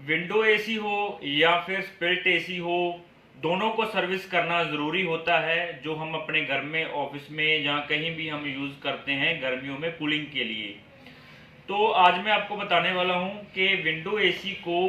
Window AC हो या फिर स्प्लिट एसी हो, दोनों को सर्विस करना ज़रूरी होता है। जो हम अपने घर में, ऑफिस में, जहाँ कहीं भी हम यूज़ करते हैं गर्मियों में कूलिंग के लिए। तो आज मैं आपको बताने वाला हूँ कि विंडो एसी को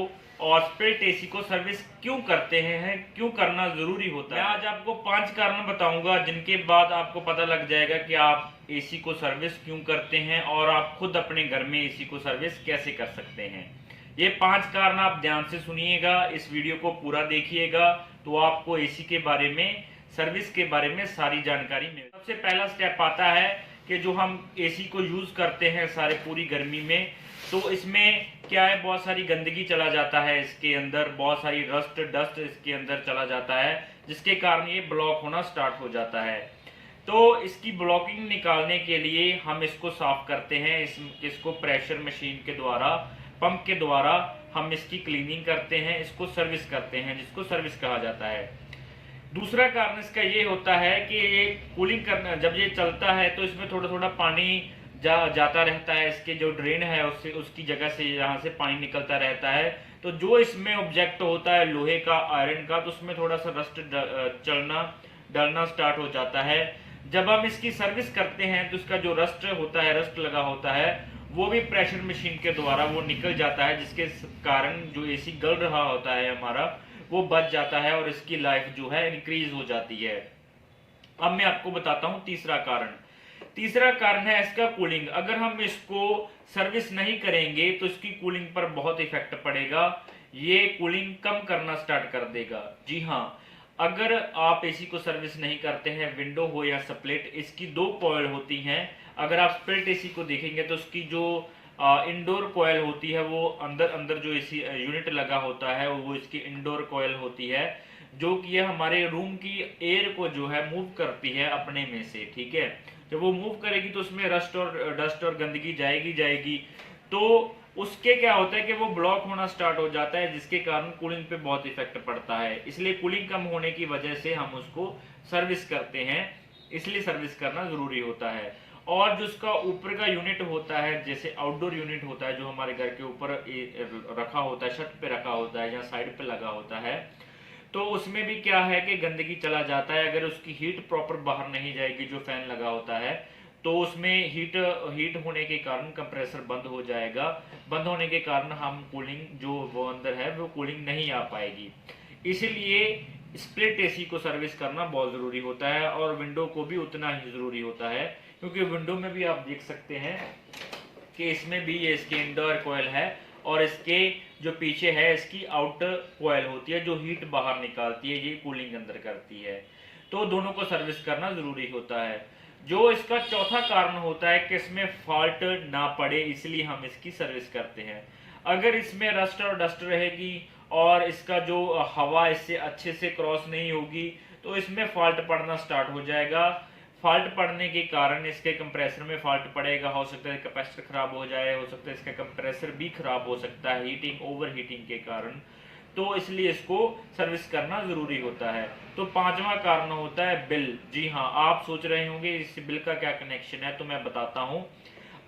और स्प्लिट एसी को सर्विस क्यों करते हैं, क्यों करना ज़रूरी होता है। मैं आज आपको 5 कारण बताऊंगा जिनके बाद आपको पता लग जाएगा कि आप एसी को सर्विस क्यों करते हैं और आप खुद अपने घर में एसी को सर्विस कैसे कर सकते हैं। ये 5 कारण आप ध्यान से सुनिएगा, इस वीडियो को पूरा देखिएगा तो आपको एसी के बारे में, सर्विस के बारे में सारी जानकारी मिल। सबसे पहला स्टेप आता है कि जो हम एसी को यूज करते हैं सारे पूरी गर्मी में, तो इसमें क्या है, बहुत सारी गंदगी चला जाता है, इसके अंदर बहुत सारी रस्ट डस्ट इसके अंदर चला जाता है, जिसके कारण ये ब्लॉक होना स्टार्ट हो जाता है। तो इसकी ब्लॉकिंग निकालने के लिए हम इसको साफ करते हैं, इसको प्रेशर मशीन के द्वारा, पंप के द्वारा हम इसकी क्लीनिंग करते हैं, इसको सर्विस करते हैं, जिसको सर्विस कहा जाता है। दूसरा कारण इसका ये होता है कि ये कूलिंग करना, जब ये चलता है तो इसमें थोड़ा थोड़ा पानी जाता रहता है, इसके जो ड्रेन है उससे, उसकी जगह से, यहाँ से पानी निकलता रहता है। तो जो इसमें ऑब्जेक्ट होता है लोहे का, आयरन का, तो उसमें थोड़ा सा रस्ट चलना डलना स्टार्ट हो जाता है। जब हम इसकी सर्विस करते हैं तो इसका जो रस्ट होता है, रस्ट लगा होता है, वो भी प्रेशर मशीन के द्वारा वो निकल जाता है, जिसके कारण जो एसी गल रहा होता है हमारा, वो बच जाता है और इसकी लाइफ जो है इंक्रीज हो जाती है। अब मैं आपको बताता हूं तीसरा कारण। तीसरा कारण है इसका कूलिंग। अगर हम इसको सर्विस नहीं करेंगे तो इसकी कूलिंग पर बहुत इफेक्ट पड़ेगा, ये कूलिंग कम करना स्टार्ट कर देगा। जी हाँ, अगर आप एसी को सर्विस नहीं करते हैं, विंडो हो या स्प्लिट, इसकी 2 कॉइल होती हैं। अगर आप स्प्लिट एसी को देखेंगे तो उसकी जो इंडोर कॉयल होती है, वो अंदर अंदर जो एसी यूनिट लगा होता है वो इसकी इंडोर कॉयल होती है, जो कि ये हमारे रूम की एयर को जो है मूव करती है अपने में से। ठीक है, जब वो मूव करेगी तो उसमें रस्ट और डस्ट और गंदगी जाएगी, तो उसके क्या होता है कि वो ब्लॉक होना स्टार्ट हो जाता है, जिसके कारण कूलिंग पे बहुत इफेक्ट पड़ता है। इसलिए कूलिंग कम होने की वजह से हम उसको सर्विस करते हैं, इसलिए सर्विस करना जरूरी होता है। और जो उसका ऊपर का यूनिट होता है, जैसे आउटडोर यूनिट होता है, जो हमारे घर के ऊपर रखा होता है, छत पे रखा होता है या साइड पे लगा होता है, तो उसमें भी क्या है कि गंदगी चला जाता है। अगर उसकी हीट प्रॉपर बाहर नहीं जाएगी, जो फैन लगा होता है, तो उसमें हीट होने के कारण कंप्रेसर बंद हो जाएगा। बंद होने के कारण हम कूलिंग जो वो अंदर है वो कूलिंग नहीं आ पाएगी। इसीलिए स्प्लिट एसी को सर्विस करना बहुत जरूरी होता है और विंडो को भी उतना ही जरूरी होता है, क्योंकि विंडो में भी आप देख सकते हैं कि इसमें भी ये इसकी इंडोर कॉइल है और इसके जो पीछे है इसकी आउटर कॉइल होती है, जो हीट बाहर निकालती है, ये कूलिंग अंदर करती है। तो दोनों को सर्विस करना जरूरी होता है। जो इसका चौथा कारण होता है कि इसमें फॉल्ट ना पड़े, इसलिए हम इसकी सर्विस करते हैं। अगर इसमें रस्ट और डस्ट रहेगी और इसका जो हवा इससे अच्छे से क्रॉस नहीं होगी, तो इसमें फॉल्ट पड़ना स्टार्ट हो जाएगा। फॉल्ट पड़ने के कारण इसके कंप्रेसर में फॉल्ट पड़ेगा, हो सकता है कैपेसिटर खराब हो जाए, हो सकता है इसका कंप्रेसर भी खराब हो सकता है हीटिंग, ओवर हीटिंग के कारण। तो इसलिए इसको सर्विस करना जरूरी होता है। तो 5वां कारण होता है बिल। जी हाँ, आप सोच रहे होंगे इस बिल का क्या कनेक्शन है, तो मैं बताता हूँ।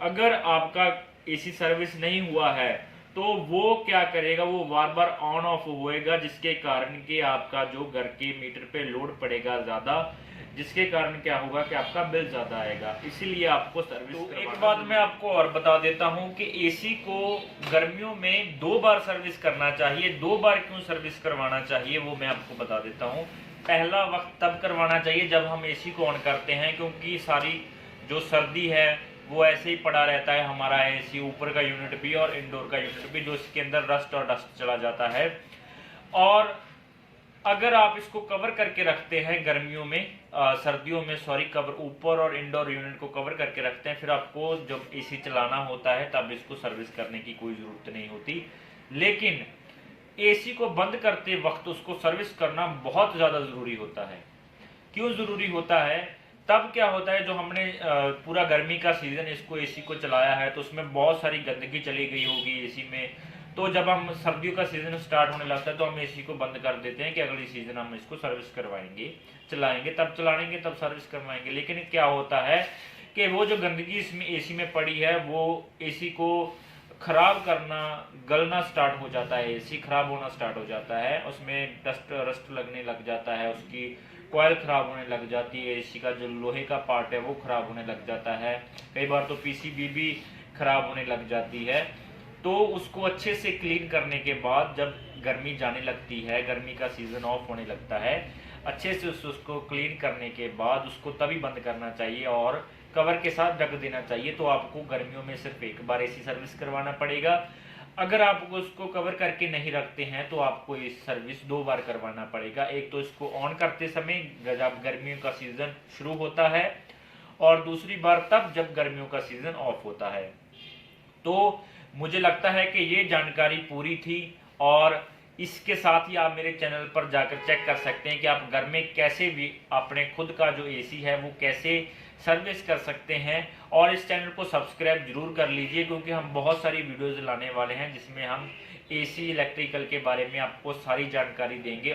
अगर आपका एसी सर्विस नहीं हुआ है तो वो क्या करेगा, वो बार बार ऑन ऑफ होएगा, जिसके कारण कि आपका जो घर के मीटर पे लोड पड़ेगा ज्यादा, जिसके कारण क्या होगा कि आपका बिल ज्यादा आएगा। इसीलिए आपको सर्विस। तो एक बात मैं आपको और बता देता हूं कि एसी को गर्मियों में 2 बार सर्विस करना चाहिए। 2 बार क्यों सर्विस करवाना चाहिए वो मैं आपको बता देता हूं। पहला वक्त तब करवाना चाहिए जब हम एसी को ऑन करते हैं, क्योंकि सारी जो सर्दी है वो ऐसे ही पड़ा रहता है हमारा एसी, ऊपर का यूनिट भी और इंडोर का यूनिट भी, जो इसके अंदर रस्ट और डस्ट चला जाता है। और अगर आप इसको कवर करके रखते हैं गर्मियों में, सर्दियों में सॉरी, कवर ऊपर और इंडोर यूनिट को कवर करके रखते हैं, फिर आपको जब एसी चलाना होता है तब इसको सर्विस करने की कोई जरूरत नहीं होती। लेकिन एसी को बंद करते वक्त उसको सर्विस करना बहुत ज्यादा जरूरी होता है। क्यों जरूरी होता है? तब क्या होता है, जो हमने पूरा गर्मी का सीजन इसको एसी को चलाया है तो उसमें बहुत सारी गंदगी चली गई होगी एसी में, तो जब हम सर्दियों का सीजन स्टार्ट होने लगता है तो हम एसी को बंद कर देते हैं कि अगली सीजन हम इसको सर्विस करवाएंगे, चलाएंगे, तब चलाएंगे, तब सर्विस करवाएंगे। लेकिन क्या होता है कि वो जो गंदगी इसमें एसी में पड़ी है वो एसी को खराब करना, गलना स्टार्ट हो जाता है, एसी खराब होना स्टार्ट हो जाता है, उसमें डस्ट रस्ट लगने लग जाता है, उसकी कॉयल खराब होने लग जाती है, एसी का जो लोहे का पार्ट है वो खराब होने लग जाता है, कई बार तो पीसीबी भी खराब होने लग जाती है। तो उसको अच्छे से क्लीन करने के बाद जब गर्मी जाने लगती है, गर्मी का सीज़न ऑफ होने लगता है, अच्छे से उसको क्लीन करने के बाद उसको तभी बंद करना चाहिए और कवर के साथ ढक देना चाहिए। तो आपको गर्मियों में सिर्फ एक बार एसी सर्विस करवाना पड़ेगा। अगर आप उसको कवर करके नहीं रखते हैं तो आपको इस सर्विस 2 बार करवाना पड़ेगा। एक तो इसको ऑन करते समय जब गर्मियों का सीज़न शुरू होता है, और दूसरी बार तब जब गर्मियों का सीज़न ऑफ होता है। तो मुझे लगता है कि ये जानकारी पूरी थी, और इसके साथ ही आप मेरे चैनल पर जाकर चेक कर सकते हैं कि आप घर में कैसे भी अपने खुद का जो एसी है वो कैसे सर्विस कर सकते हैं। और इस चैनल को सब्सक्राइब जरूर कर लीजिए, क्योंकि हम बहुत सारी वीडियोज़ लाने वाले हैं जिसमें हम एसी इलेक्ट्रिकल के बारे में आपको सारी जानकारी देंगे।